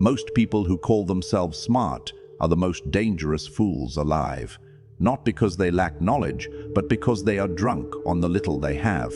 Most people who call themselves smart are the most dangerous fools alive, not because they lack knowledge, but because they are drunk on the little they have.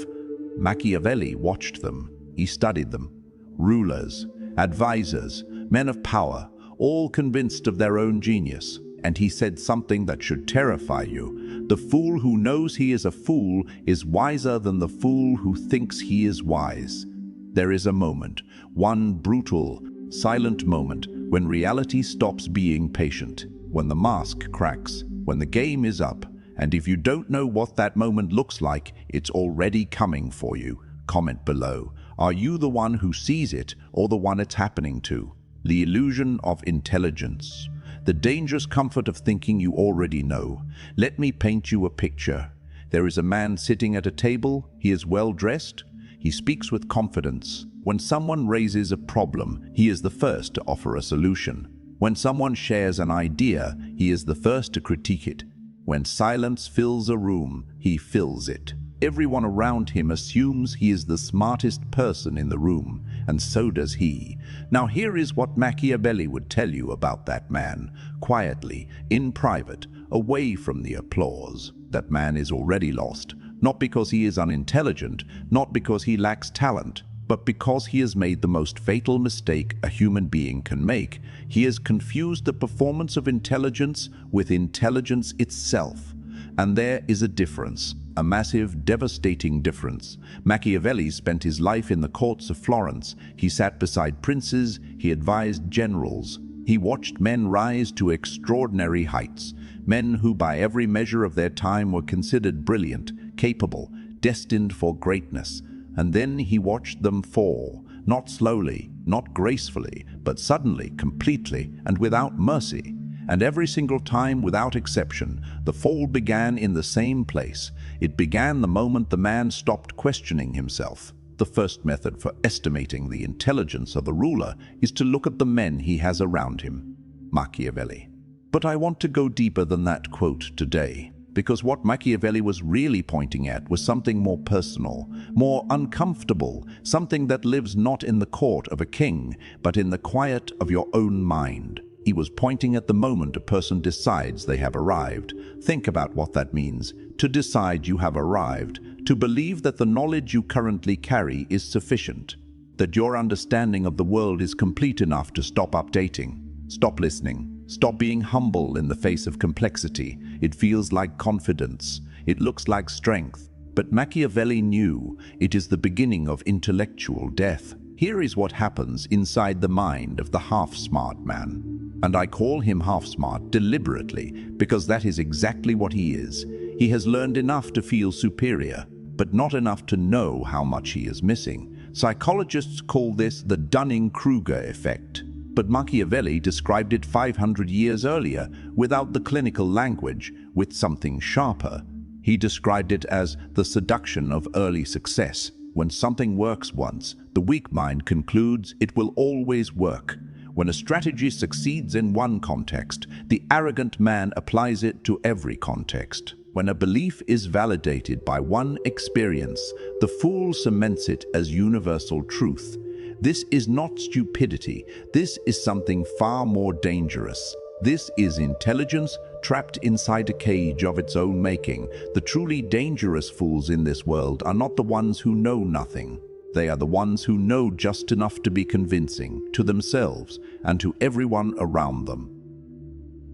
Machiavelli watched them. He studied them. Rulers, advisors, men of power, all convinced of their own genius. And he said something that should terrify you. The fool who knows he is a fool is wiser than the fool who thinks he is wise. There is a moment, one brutal, silent moment, when reality stops being patient, when the mask cracks, when the game is up, and if you don't know what that moment looks like, it's already coming for you. Comment below. Are you the one who sees it or the one it's happening to? The illusion of intelligence. The dangerous comfort of thinking you already know. Let me paint you a picture. There is a man sitting at a table. He is well dressed. He speaks with confidence. When someone raises a problem, he is the first to offer a solution. When someone shares an idea, he is the first to critique it. When silence fills a room, he fills it. Everyone around him assumes he is the smartest person in the room, and so does he. Now here is what Machiavelli would tell you about that man, quietly, in private, away from the applause. That man is already lost, not because he is unintelligent, not because he lacks talent, but because he has made the most fatal mistake a human being can make. He has confused the performance of intelligence with intelligence itself. And there is a difference, a massive, devastating difference. Machiavelli spent his life in the courts of Florence. He sat beside princes, he advised generals. He watched men rise to extraordinary heights, men who by every measure of their time were considered brilliant, capable, destined for greatness. And then he watched them fall, not slowly, not gracefully, but suddenly, completely, and without mercy. And every single time, without exception, the fall began in the same place. It began the moment the man stopped questioning himself. The first method for estimating the intelligence of the ruler is to look at the men he has around him. Machiavelli. But I want to go deeper than that quote today, because what Machiavelli was really pointing at was something more personal, more uncomfortable, something that lives not in the court of a king, but in the quiet of your own mind. He was pointing at the moment a person decides they have arrived. Think about what that means. To decide you have arrived, to believe that the knowledge you currently carry is sufficient, that your understanding of the world is complete enough to stop updating, stop listening, stop being humble in the face of complexity. It feels like confidence. It looks like strength. But Machiavelli knew it is the beginning of intellectual death. Here is what happens inside the mind of the half-smart man. And I call him half-smart deliberately, because that is exactly what he is. He has learned enough to feel superior, but not enough to know how much he is missing. Psychologists call this the Dunning-Kruger effect. But Machiavelli described it 500 years earlier, without the clinical language, with something sharper. He described it as the seduction of early success. When something works once, the weak mind concludes it will always work. When a strategy succeeds in one context, the arrogant man applies it to every context. When a belief is validated by one experience, the fool cements it as universal truth. This is not stupidity. This is something far more dangerous. This is intelligence trapped inside a cage of its own making. The truly dangerous fools in this world are not the ones who know nothing. They are the ones who know just enough to be convincing to themselves and to everyone around them.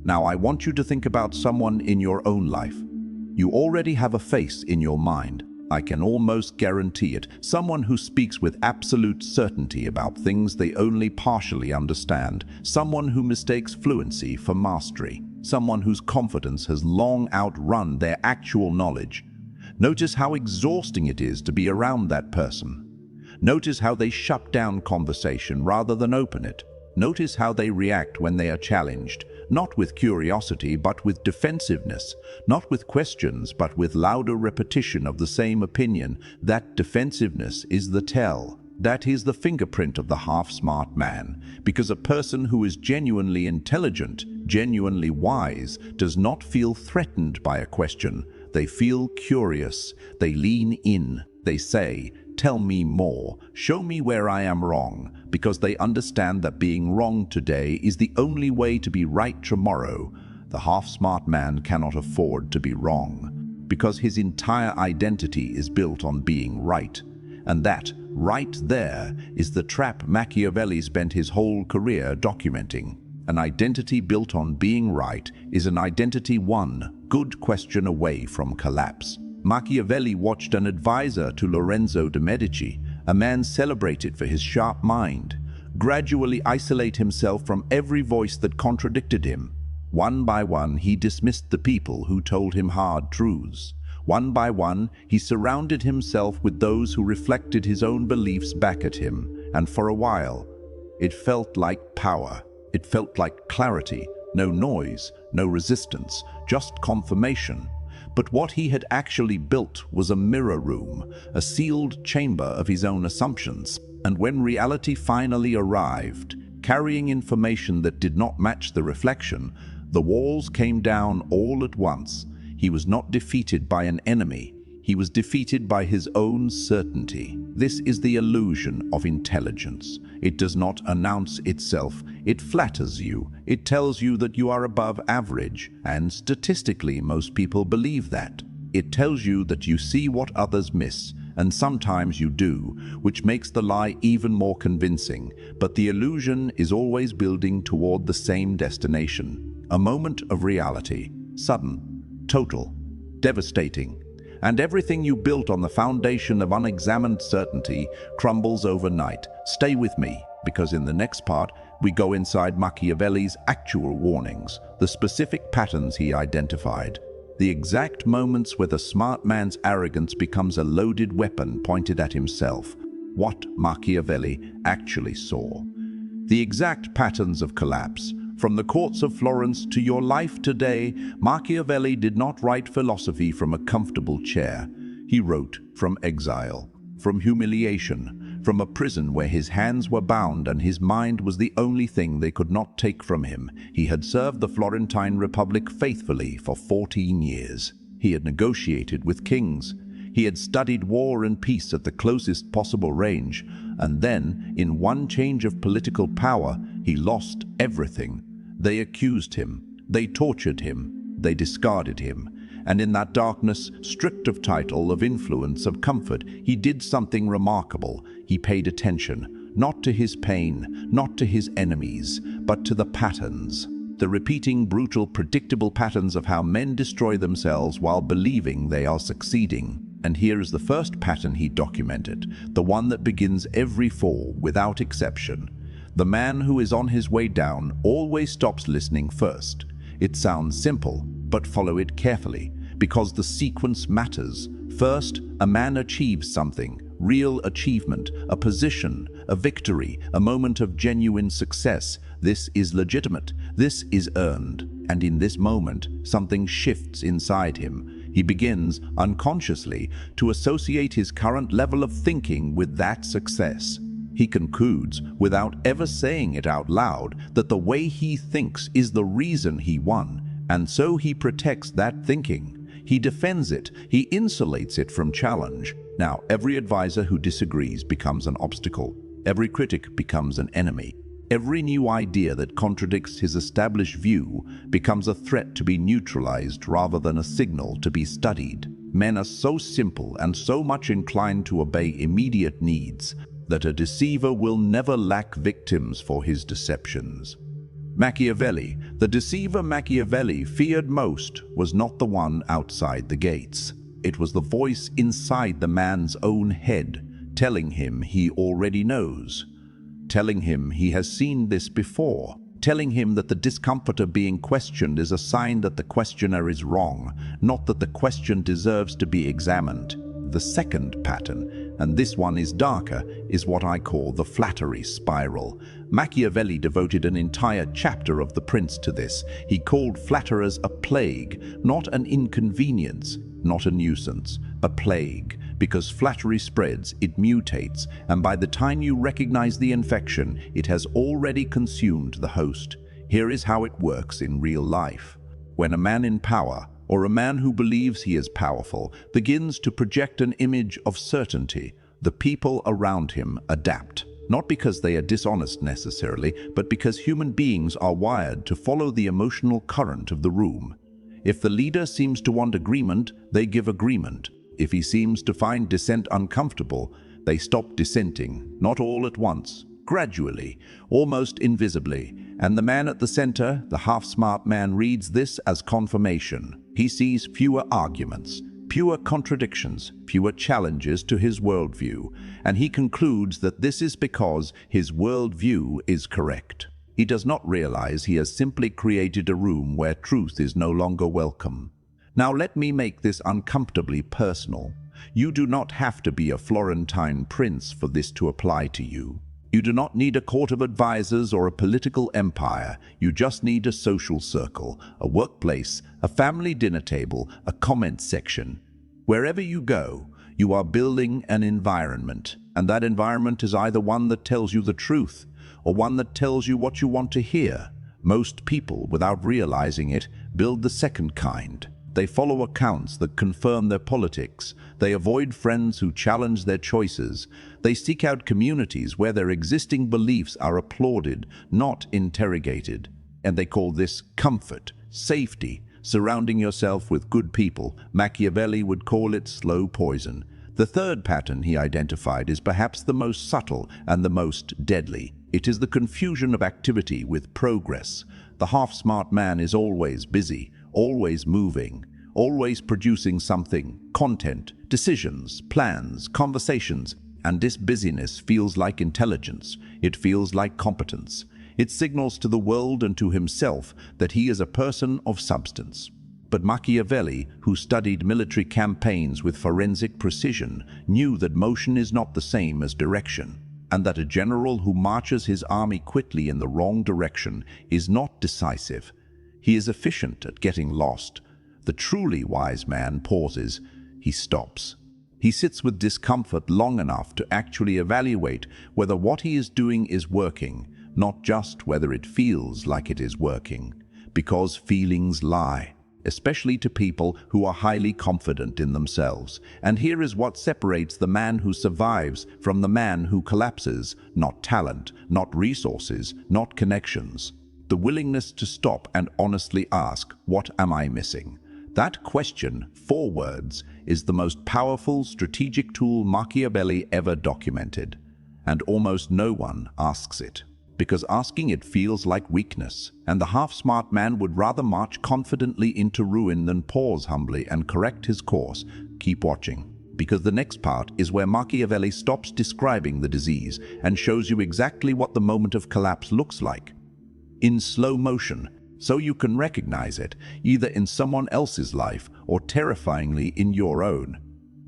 Now, I want you to think about someone in your own life. You already have a face in your mind. I can almost guarantee it. Someone who speaks with absolute certainty about things they only partially understand. Someone who mistakes fluency for mastery. Someone whose confidence has long outrun their actual knowledge. Notice how exhausting it is to be around that person. Notice how they shut down conversation rather than open it. Notice how they react when they are challenged, not with curiosity but with defensiveness, not with questions but with louder repetition of the same opinion. That defensiveness is the tell. That is the fingerprint of the half-smart man, because a person who is genuinely intelligent, genuinely wise, does not feel threatened by a question. They feel curious. They lean in. They say, "Tell me more. Show me where I am wrong." because they understand that being wrong today is the only way to be right tomorrow. The half-smart man cannot afford to be wrong, because his entire identity is built on being right. And that, right there, is the trap Machiavelli spent his whole career documenting. An identity built on being right is an identity one good question away from collapse. Machiavelli watched an advisor to Lorenzo de' Medici, a man celebrated for his sharp mind, gradually isolate himself from every voice that contradicted him. One by one, he dismissed the people who told him hard truths. One by one, he surrounded himself with those who reflected his own beliefs back at him, and for a while, it felt like power. It felt like clarity, no noise, no resistance, just confirmation. But what he had actually built was a mirror room, a sealed chamber of his own assumptions. And when reality finally arrived, carrying information that did not match the reflection, the walls came down all at once. He was not defeated by an enemy. He was defeated by his own certainty. This is the illusion of intelligence. It does not announce itself. It flatters you. It tells you that you are above average, and statistically most people believe that. It tells you that you see what others miss, and sometimes you do, which makes the lie even more convincing. But the illusion is always building toward the same destination. A moment of reality, sudden, total, devastating. And everything you built on the foundation of unexamined certainty crumbles overnight. Stay with me, because in the next part, we go inside Machiavelli's actual warnings, the specific patterns he identified, the exact moments where the smart man's arrogance becomes a loaded weapon pointed at himself, what Machiavelli actually saw. The exact patterns of collapse. From the courts of Florence to your life today, Machiavelli did not write philosophy from a comfortable chair. He wrote from exile, from humiliation, from a prison where his hands were bound and his mind was the only thing they could not take from him. He had served the Florentine Republic faithfully for 14 years. He had negotiated with kings. He had studied war and peace at the closest possible range. And then, in one change of political power, he lost everything. They accused him, they tortured him, they discarded him. And in that darkness, stripped of title, of influence, of comfort, he did something remarkable. He paid attention, not to his pain, not to his enemies, but to the patterns. The repeating, brutal, predictable patterns of how men destroy themselves while believing they are succeeding. And here is the first pattern he documented, the one that begins every fall without exception. The man who is on his way down always stops listening first. It sounds simple, but follow it carefully, because the sequence matters. First, a man achieves something, real achievement, a position, a victory, a moment of genuine success. This is legitimate. This is earned. And in this moment, something shifts inside him. He begins, unconsciously, to associate his current level of thinking with that success. He concludes, without ever saying it out loud, that the way he thinks is the reason he won, and so he protects that thinking. He defends it, he insulates it from challenge. Now, every advisor who disagrees becomes an obstacle. Every critic becomes an enemy. Every new idea that contradicts his established view becomes a threat to be neutralized rather than a signal to be studied. Men are so simple and so much inclined to obey immediate needs that a deceiver will never lack victims for his deceptions. Machiavelli, the deceiver Machiavelli feared most, was not the one outside the gates. It was the voice inside the man's own head, telling him he already knows, telling him he has seen this before, telling him that the discomfort of being questioned is a sign that the questioner is wrong, not that the question deserves to be examined. The second pattern, and this one is darker, is what I call the flattery spiral. Machiavelli devoted an entire chapter of The Prince to this. He called flatterers a plague, not an inconvenience, not a nuisance, a plague. Because flattery spreads, it mutates, and by the time you recognize the infection, it has already consumed the host. Here is how it works in real life. When a man in power, or a man who believes he is powerful, begins to project an image of certainty, the people around him adapt. not because they are dishonest necessarily, but because human beings are wired to follow the emotional current of the room. If the leader seems to want agreement, they give agreement. If he seems to find dissent uncomfortable, they stop dissenting, not all at once, gradually, almost invisibly. And the man at the center, the half-smart man, reads this as confirmation. He sees fewer arguments, fewer contradictions, fewer challenges to his worldview, and he concludes that this is because his worldview is correct. He does not realize he has simply created a room where truth is no longer welcome. Now let me make this uncomfortably personal. You do not have to be a Florentine prince for this to apply to you. You do not need a court of advisors or a political empire. You just need a social circle, a workplace, a family dinner table, a comment section. Wherever you go, you are building an environment, and that environment is either one that tells you the truth or one that tells you what you want to hear. Most people, without realizing it, build the second kind. They follow accounts that confirm their politics. They avoid friends who challenge their choices. They seek out communities where their existing beliefs are applauded, not interrogated. And they call this comfort, safety, surrounding yourself with good people. Machiavelli would call it slow poison. The third pattern he identified is perhaps the most subtle and the most deadly. It is the confusion of activity with progress. The half-smart man is always busy, always moving, always producing something, content, decisions, plans, conversations, and this busyness feels like intelligence. It feels like competence. It signals to the world and to himself that he is a person of substance. But Machiavelli, who studied military campaigns with forensic precision, knew that motion is not the same as direction, and that a general who marches his army quickly in the wrong direction is not decisive. He is efficient at getting lost. The truly wise man pauses. He stops. He sits with discomfort long enough to actually evaluate whether what he is doing is working, not just whether it feels like it is working. Because feelings lie, especially to people who are highly confident in themselves. And here is what separates the man who survives from the man who collapses: not talent, not resources, not connections. The willingness to stop and honestly ask, what am I missing? That question, 4 words, is the most powerful strategic tool Machiavelli ever documented. And almost no one asks it, because asking it feels like weakness, and the half-smart man would rather march confidently into ruin than pause humbly and correct his course. Keep watching, because the next part is where Machiavelli stops describing the disease and shows you exactly what the moment of collapse looks like, in slow motion, so you can recognize it, either in someone else's life or terrifyingly in your own.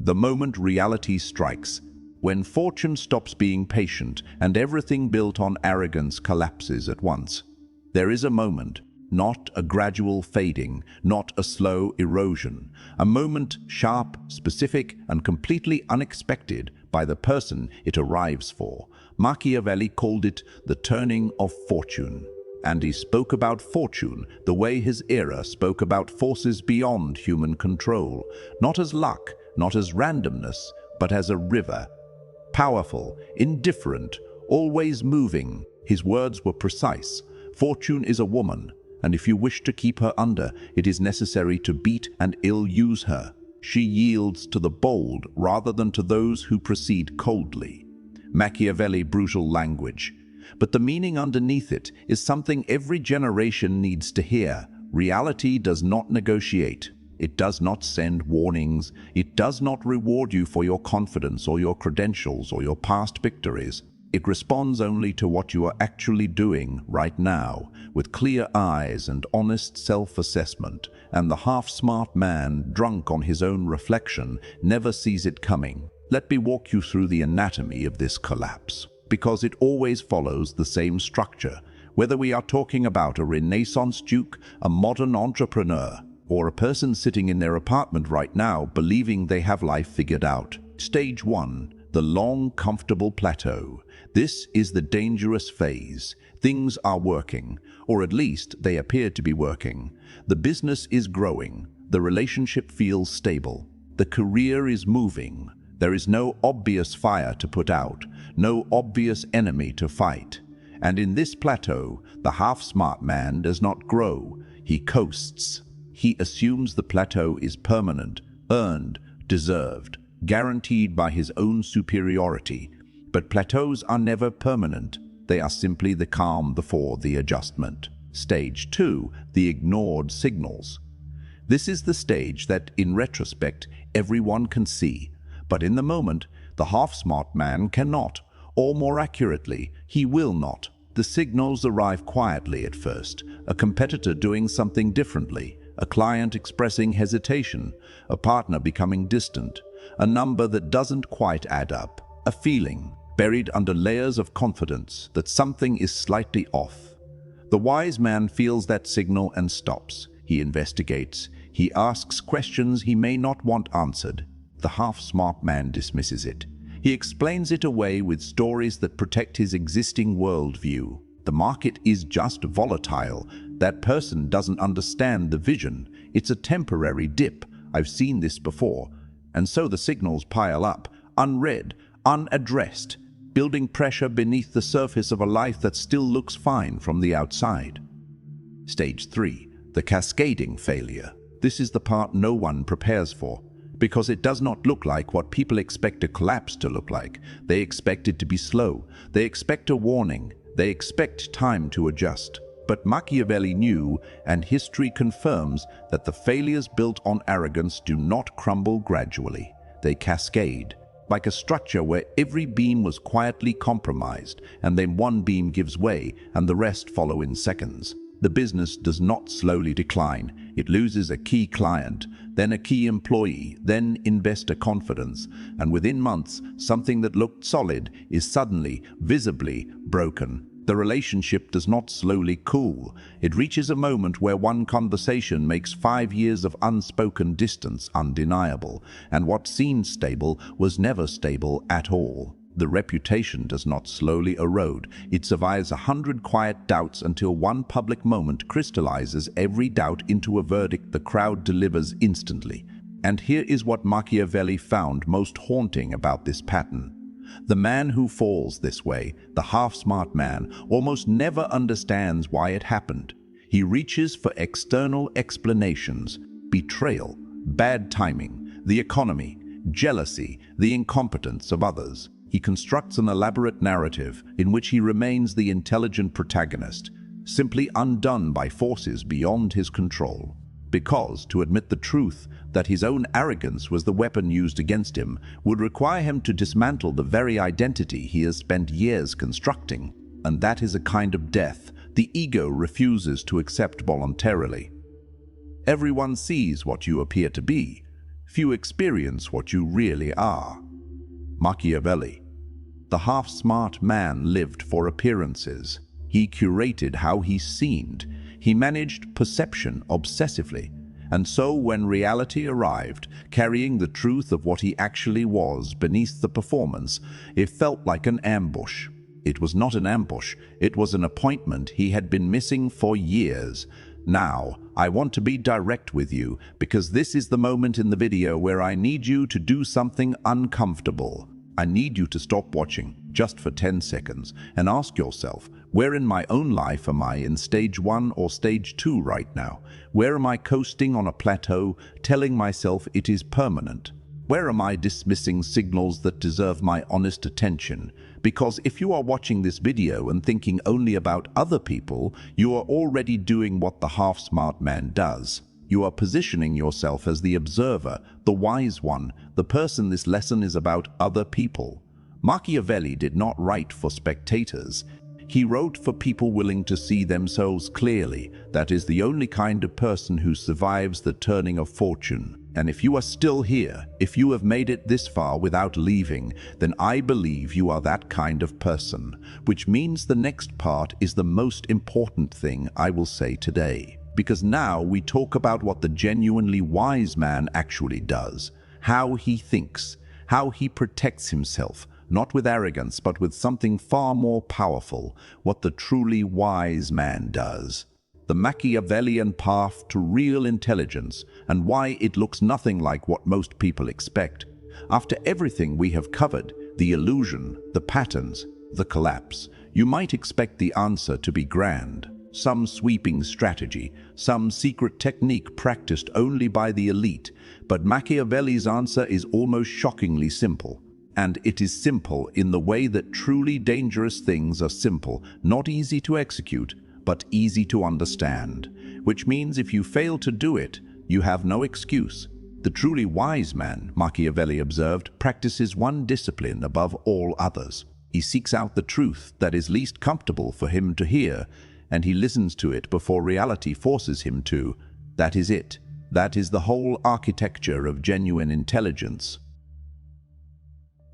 The moment reality strikes, when fortune stops being patient and everything built on arrogance collapses at once. There is a moment, not a gradual fading, not a slow erosion, a moment sharp, specific, and completely unexpected by the person it arrives for. Machiavelli called it the turning of fortune. And he spoke about fortune the way his era spoke about forces beyond human control, not as luck, not as randomness, but as a river. Powerful, indifferent, always moving. His words were precise. Fortune is a woman, and if you wish to keep her under, it is necessary to beat and ill-use her. She yields to the bold rather than to those who proceed coldly. Machiavelli brutal language. But the meaning underneath it is something every generation needs to hear. Reality does not negotiate. It does not send warnings. It does not reward you for your confidence or your credentials or your past victories. It responds only to what you are actually doing right now, with clear eyes and honest self-assessment. And the half-smart man, drunk on his own reflection, never sees it coming. Let me walk you through the anatomy of this collapse, because it always follows the same structure, whether we are talking about a Renaissance duke, a modern entrepreneur, or a person sitting in their apartment right now believing they have life figured out. Stage 1, the long, comfortable plateau. This is the dangerous phase. Things are working, or at least they appear to be working. The business is growing. The relationship feels stable. The career is moving. There is no obvious fire to put out, no obvious enemy to fight. And in this plateau, the half-smart man does not grow, he coasts. He assumes the plateau is permanent, earned, deserved, guaranteed by his own superiority. But plateaus are never permanent. They are simply the calm before the adjustment. Stage 2, the ignored signals. This is the stage that, in retrospect, everyone can see. But in the moment, the half-smart man cannot, or more accurately, he will not. The signals arrive quietly at first, a competitor doing something differently, a client expressing hesitation, a partner becoming distant, a number that doesn't quite add up, a feeling buried under layers of confidence that something is slightly off. The wise man feels that signal and stops. He investigates. He asks questions he may not want answered. The half-smart man dismisses it. He explains it away with stories that protect his existing worldview. The market is just volatile. That person doesn't understand the vision. It's a temporary dip. I've seen this before. And so the signals pile up, unread, unaddressed, building pressure beneath the surface of a life that still looks fine from the outside. Stage 3, the cascading failure. This is the part no one prepares for, because it does not look like what people expect a collapse to look like. They expect it to be slow. They expect a warning. They expect time to adjust. But Machiavelli knew, and history confirms, that the failures built on arrogance do not crumble gradually. They cascade, like a structure where every beam was quietly compromised, and then one beam gives way, and the rest follow in seconds. The business does not slowly decline. It loses a key client, then a key employee, then investor confidence, and within months, something that looked solid is suddenly, visibly broken. The relationship does not slowly cool. It reaches a moment where one conversation makes 5 years of unspoken distance undeniable, and what seemed stable was never stable at all. The reputation does not slowly erode. It survives 100 quiet doubts until one public moment crystallizes every doubt into a verdict the crowd delivers instantly. And here is what Machiavelli found most haunting about this pattern. The man who falls this way, the half-smart man, almost never understands why it happened. He reaches for external explanations: betrayal, bad timing, the economy, jealousy, the incompetence of others. He constructs an elaborate narrative in which he remains the intelligent protagonist, simply undone by forces beyond his control. Because to admit the truth that his own arrogance was the weapon used against him would require him to dismantle the very identity he has spent years constructing. And that is a kind of death the ego refuses to accept voluntarily. Everyone sees what you appear to be. Few experience what you really are. Machiavelli. The half-smart man lived for appearances. He curated how he seemed. He managed perception obsessively. And so when reality arrived, carrying the truth of what he actually was beneath the performance, it felt like an ambush. It was not an ambush. It was an appointment he had been missing for years. Now, I want to be direct with you, because this is the moment in the video where I need you to do something uncomfortable. I need you to stop watching, just for 10 seconds, and ask yourself, where in my own life am I in stage 1 or stage 2 right now? Where am I coasting on a plateau, telling myself it is permanent? Where am I dismissing signals that deserve my honest attention? Because if you are watching this video and thinking only about other people, you are already doing what the half-smart man does. You are positioning yourself as the observer, the wise one, the person this lesson is about: other people. Machiavelli did not write for spectators. He wrote for people willing to see themselves clearly. That is the only kind of person who survives the turning of fortune. And if you are still here, if you have made it this far without leaving, then I believe you are that kind of person, which means the next part is the most important thing I will say today. Because now we talk about what the genuinely wise man actually does, how he thinks, how he protects himself, not with arrogance, but with something far more powerful, what the truly wise man does. The Machiavellian path to real intelligence, and why it looks nothing like what most people expect. After everything we have covered, the illusion, the patterns, the collapse. You might expect the answer to be grand, some sweeping strategy, some secret technique practiced only by the elite, but Machiavelli's answer is almost shockingly simple. And it is simple in the way that truly dangerous things are simple, not easy to execute, but easy to understand. Which means if you fail to do it, you have no excuse. The truly wise man, Machiavelli observed, practices one discipline above all others. He seeks out the truth that is least comfortable for him to hear, and he listens to it before reality forces him to. That is it. That is the whole architecture of genuine intelligence.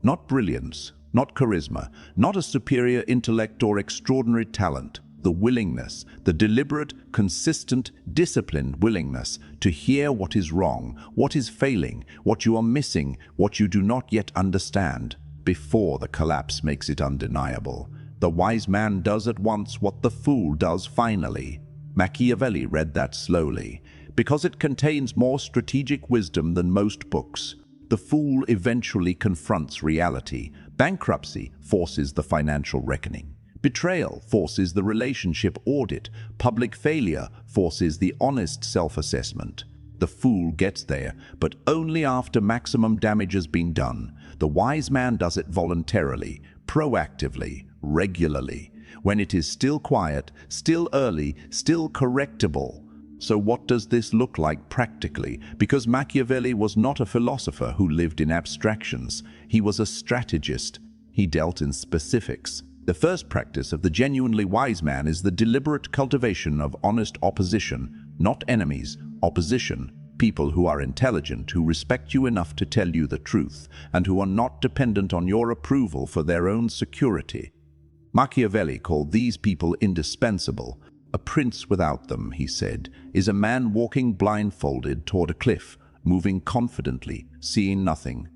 Not brilliance, not charisma, not a superior intellect or extraordinary talent. The willingness, the deliberate, consistent, disciplined willingness to hear what is wrong, what is failing, what you are missing, what you do not yet understand, before the collapse makes it undeniable. The wise man does at once what the fool does finally. Machiavelli read that slowly, because it contains more strategic wisdom than most books. The fool eventually confronts reality. Bankruptcy forces the financial reckoning. Betrayal forces the relationship audit. Public failure forces the honest self-assessment. The fool gets there, but only after maximum damage has been done. The wise man does it voluntarily, proactively, regularly, when it is still quiet, still early, still correctable. So what does this look like practically? Because Machiavelli was not a philosopher who lived in abstractions. He was a strategist. He dealt in specifics. The first practice of the genuinely wise man is the deliberate cultivation of honest opposition, not enemies, opposition, people who are intelligent, who respect you enough to tell you the truth, and who are not dependent on your approval for their own security. Machiavelli called these people indispensable. A prince without them, he said, is a man walking blindfolded toward a cliff, moving confidently, seeing nothing.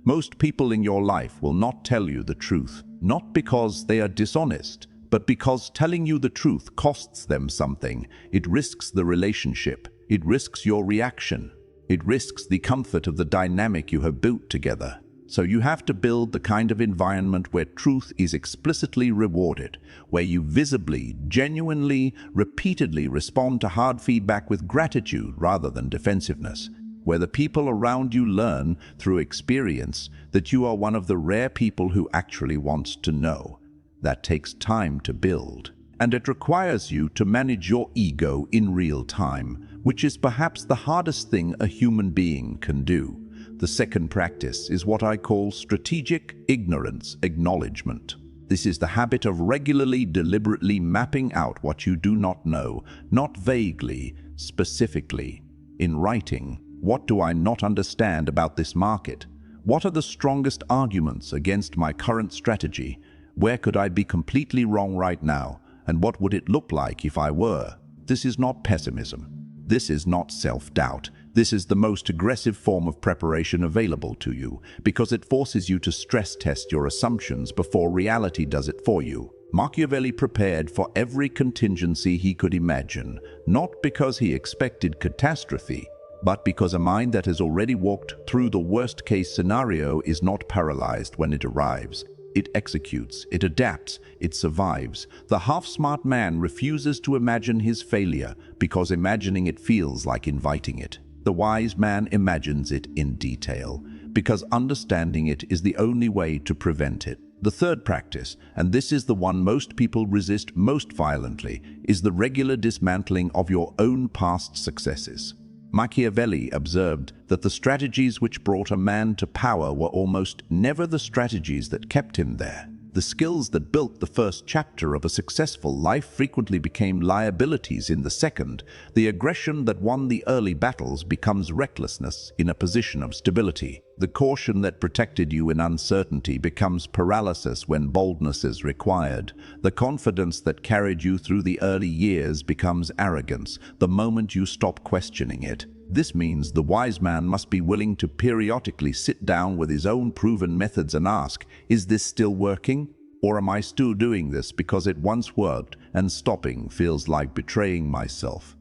Most people in your life will not tell you the truth, not because they are dishonest, but because telling you the truth costs them something. It risks the relationship. It risks your reaction. It risks the comfort of the dynamic you have built together. So you have to build the kind of environment where truth is explicitly rewarded, where you visibly, genuinely, repeatedly respond to hard feedback with gratitude rather than defensiveness, where the people around you learn through experience that you are one of the rare people who actually wants to know. That takes time to build, and it requires you to manage your ego in real time, which is perhaps the hardest thing a human being can do. The second practice is what I call strategic ignorance acknowledgement. This is the habit of regularly, deliberately mapping out what you do not know, not vaguely, specifically. In writing, what do I not understand about this market? What are the strongest arguments against my current strategy? Where could I be completely wrong right now? And what would it look like if I were? This is not pessimism. This is not self-doubt. This is the most aggressive form of preparation available to you, because it forces you to stress test your assumptions before reality does it for you. Machiavelli prepared for every contingency he could imagine, not because he expected catastrophe, but because a mind that has already walked through the worst-case scenario is not paralyzed when it arrives. It executes, it adapts, it survives. The half-smart man refuses to imagine his failure because imagining it feels like inviting it. The wise man imagines it in detail because understanding it is the only way to prevent it. The third practice, and this is the one most people resist most violently, is the regular dismantling of your own past successes. Machiavelli observed that the strategies which brought a man to power were almost never the strategies that kept him there. The skills that built the first chapter of a successful life frequently became liabilities in the second. The aggression that won the early battles becomes recklessness in a position of stability. The caution that protected you in uncertainty becomes paralysis when boldness is required. The confidence that carried you through the early years becomes arrogance the moment you stop questioning it. This means the wise man must be willing to periodically sit down with his own proven methods and ask, is this still working? Or am I still doing this because it once worked and stopping feels like betraying myself?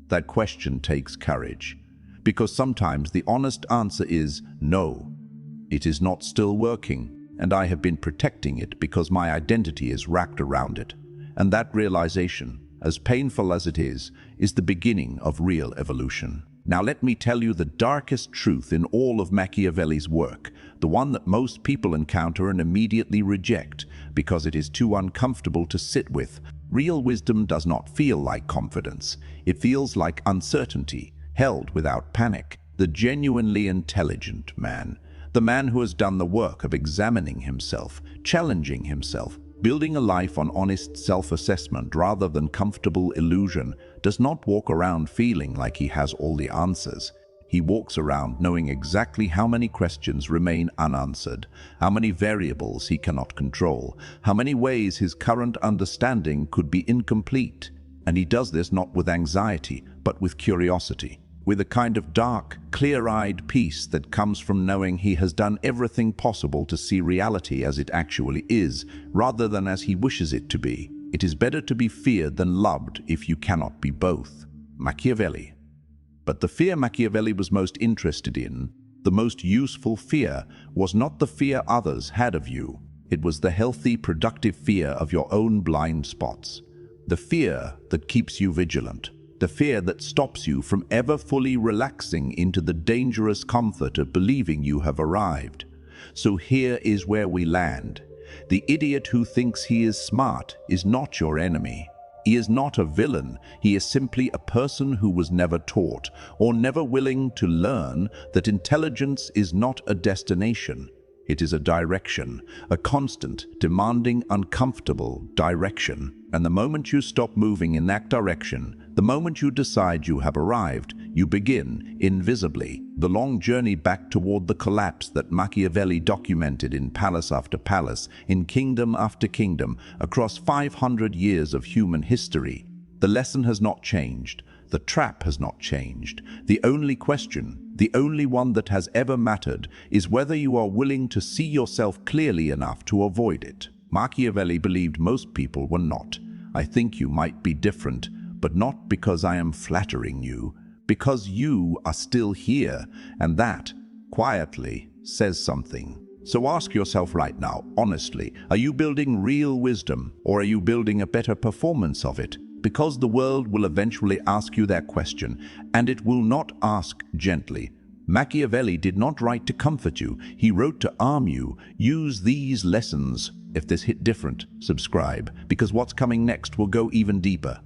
That question takes courage, because sometimes the honest answer is no, it is not still working. and I have been protecting it because my identity is wrapped around it. And that realization, as painful as it is the beginning of real evolution. Now let me tell you the darkest truth in all of Machiavelli's work, the one that most people encounter and immediately reject because it is too uncomfortable to sit with. Real wisdom does not feel like confidence. It feels like uncertainty, held without panic. The genuinely intelligent man, the man who has done the work of examining himself, challenging himself, building a life on honest self-assessment rather than comfortable illusion, does not walk around feeling like he has all the answers. He walks around knowing exactly how many questions remain unanswered, how many variables he cannot control, how many ways his current understanding could be incomplete. And he does this not with anxiety, but with curiosity, with a kind of dark, clear-eyed peace that comes from knowing he has done everything possible to see reality as it actually is, rather than as he wishes it to be. It is better to be feared than loved if you cannot be both. Machiavelli. But the fear Machiavelli was most interested in, the most useful fear, was not the fear others had of you. It was the healthy, productive fear of your own blind spots. The fear that keeps you vigilant. The fear that stops you from ever fully relaxing into the dangerous comfort of believing you have arrived. So here is where we land. The idiot who thinks he is smart is not your enemy. He is not a villain. He is simply a person who was never taught or never willing to learn that intelligence is not a destination. It is a direction, a constant, demanding, uncomfortable direction. And the moment you stop moving in that direction, the moment you decide you have arrived, you begin, invisibly, the long journey back toward the collapse that Machiavelli documented in palace after palace, in kingdom after kingdom, across 500 years of human history. The lesson has not changed. The trap has not changed. The only question, the only one that has ever mattered, is whether you are willing to see yourself clearly enough to avoid it. Machiavelli believed most people were not. I think you might be different, but not because I am flattering you, because you are still here, and that, quietly, says something. So ask yourself right now, honestly, are you building real wisdom, or are you building a better performance of it? Because the world will eventually ask you that question, and it will not ask gently. Machiavelli did not write to comfort you, he wrote to arm you. Use these lessons. If this hit different, subscribe, because what's coming next will go even deeper.